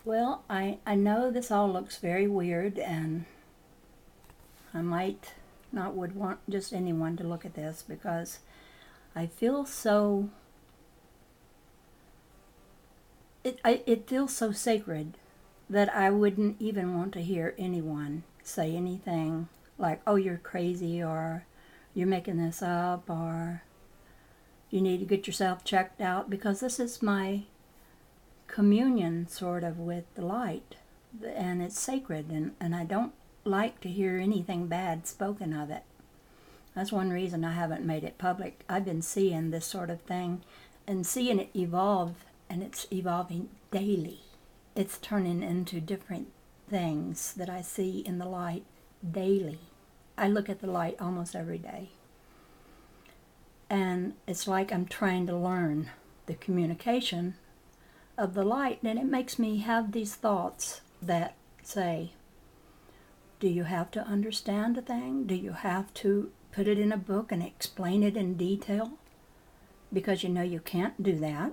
Well, I know this all looks very weird, and I might not would want just anyone to look at this because I feel so it feels so sacred that I wouldn't even want to hear anyone say anything like, "Oh, you're crazy," or "You're making this up," or "You need to get yourself checked out," because this is my communion sort of with the light, and it's sacred, and I don't like to hear anything bad spoken of it. That's one reason I haven't made it public. I've been seeing this sort of thing and seeing it evolve, and it's evolving daily. It's turning into different things that I see in the light daily. I look at the light almost every day. And it's like I'm trying to learn the communication of the light, and it makes me have these thoughts that say, do you have to understand a thing? Do you have to put it in a book and explain it in detail? Because you know you can't do that.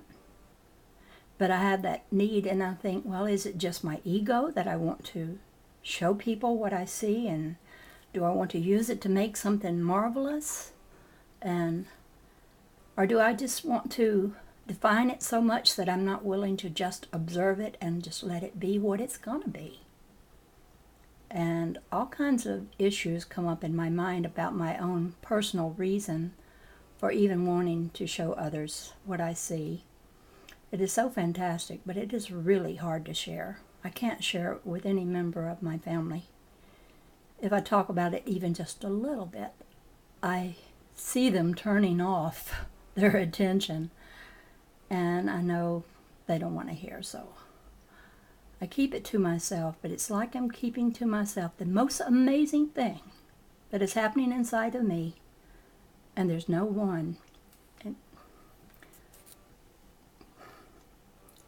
But I have that need, and I think, well, is it just my ego that I want to show people what I see, and do I want to use it to make something marvelous? Or do I just want to define it so much that I'm not willing to just observe it and just let it be what it's going to be? And all kinds of issues come up in my mind about my own personal reason for even wanting to show others what I see. It is so fantastic, but it is really hard to share. I can't share it with any member of my family. If I talk about it even just a little bit, I see them turning off their attention, and I know they don't want to hear, so I keep it to myself. But it's like I'm keeping to myself the most amazing thing that is happening inside of me, and there's no one, and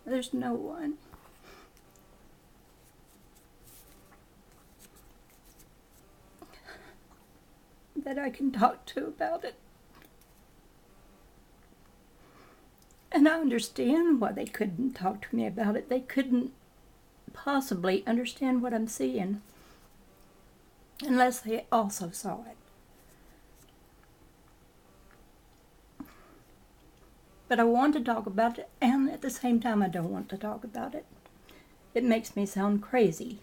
there's no one that I can talk to about it. And I understand why they couldn't talk to me about it. They couldn't possibly understand what I'm seeing unless they also saw it. But I want to talk about it, and at the same time I don't want to talk about it. It makes me sound crazy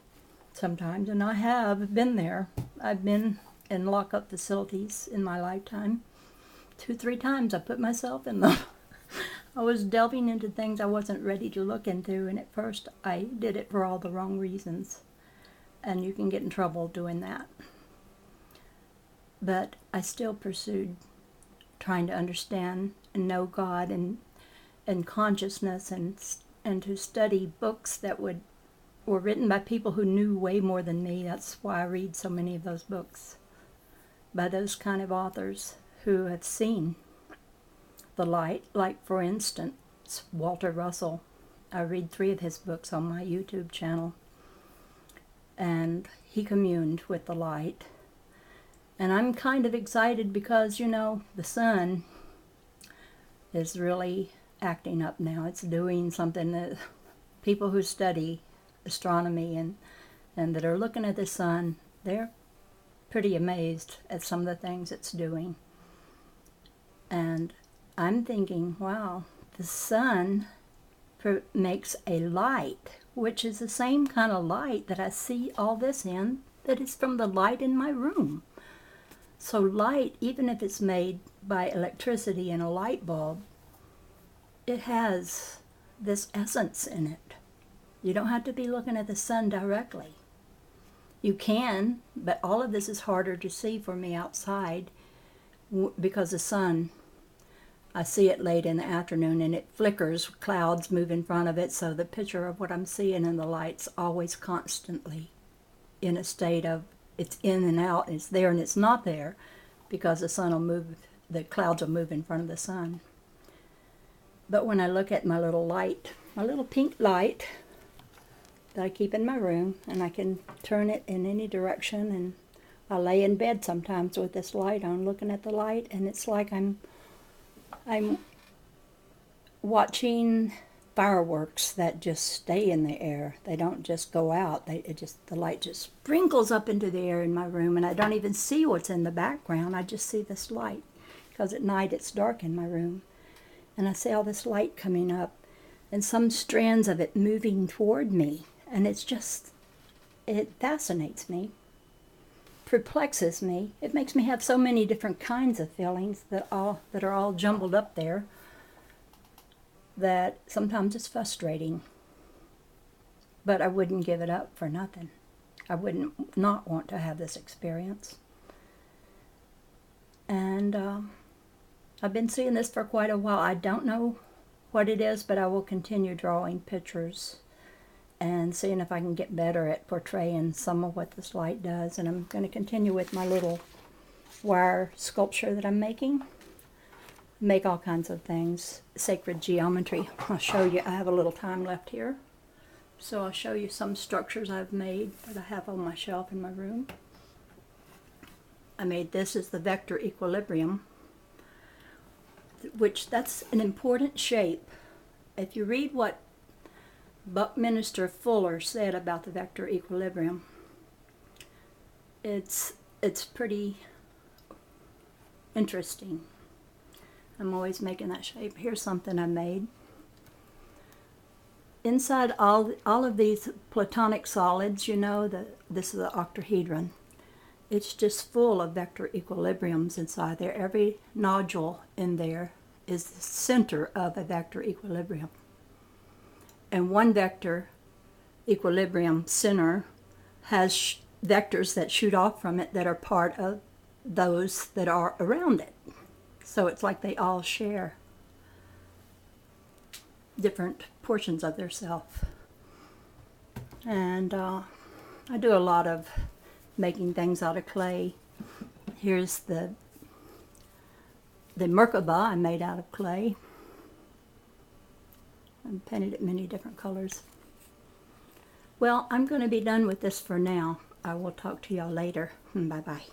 sometimes, and I have been there. I've been in lockup facilities in my lifetime. 2-3 times I put myself in them. I was delving into things I wasn't ready to look into, and at first I did it for all the wrong reasons. And you can get in trouble doing that. But I still pursued trying to understand and know God and consciousness, and to study books that were written by people who knew way more than me. That's why I read so many of those books, by those kind of authors who have seen the light. Like, for instance, Walter Russell. I read 3 of his books on my YouTube channel, and he communed with the light. And I'm kind of excited because, you know, the sun is really acting up now. It's doing something that people who study astronomy and that are looking at the sun, they're pretty amazed at some of the things it's doing. And I'm thinking, wow, the sun makes a light, which is the same kind of light that I see all this in, that is from the light in my room. So light, even if it's made by electricity in a light bulb, it has this essence in it. You don't have to be looking at the sun directly. You can, but all of this is harder to see for me outside because the sun, I see it late in the afternoon, and it flickers, clouds move in front of it, so the picture of what I'm seeing in the light's always constantly in a state of it's in and out, it's there and it's not there, because the sun will move, the clouds will move in front of the sun. But when I look at my little light, my little pink light that I keep in my room, and I can turn it in any direction, and I lay in bed sometimes with this light on, looking at the light, and it's like I'm watching fireworks that just stay in the air. They don't just go out. The light just sprinkles up into the air in my room, and I don't even see what's in the background. I just see this light, because at night it's dark in my room. And I see all this light coming up, and some strands of it moving toward me. And it fascinates me, perplexes me. It makes me have so many different kinds of feelings that are all jumbled up there, that sometimes it's frustrating. But I wouldn't give it up for nothing. I wouldn't not want to have this experience. And I've been seeing this for quite a while. I don't know what it is, but I will continue drawing pictures and seeing if I can get better at portraying some of what this light does. And I'm going to continue with my little wire sculpture that I'm making. Make all kinds of things, sacred geometry. I'll show you. I have a little time left here, so I'll show you some structures I've made that I have on my shelf in my room. I made this as the vector equilibrium, which that's an important shape. If you read what Buckminster Fuller said about the vector equilibrium, it's pretty interesting. I'm always making that shape. Here's something I made. Inside all of these platonic solids, you know, this is the octahedron. It's just full of vector equilibriums inside there. Every nodule in there is the center of a vector equilibrium. And one vector equilibrium center has vectors that shoot off from it that are part of those that are around it. So it's like they all share different portions of their self. And I do a lot of making things out of clay. Here's the Merkaba I made out of clay. I painted it many different colors. Well, I'm going to be done with this for now. I will talk to y'all later. Bye-bye.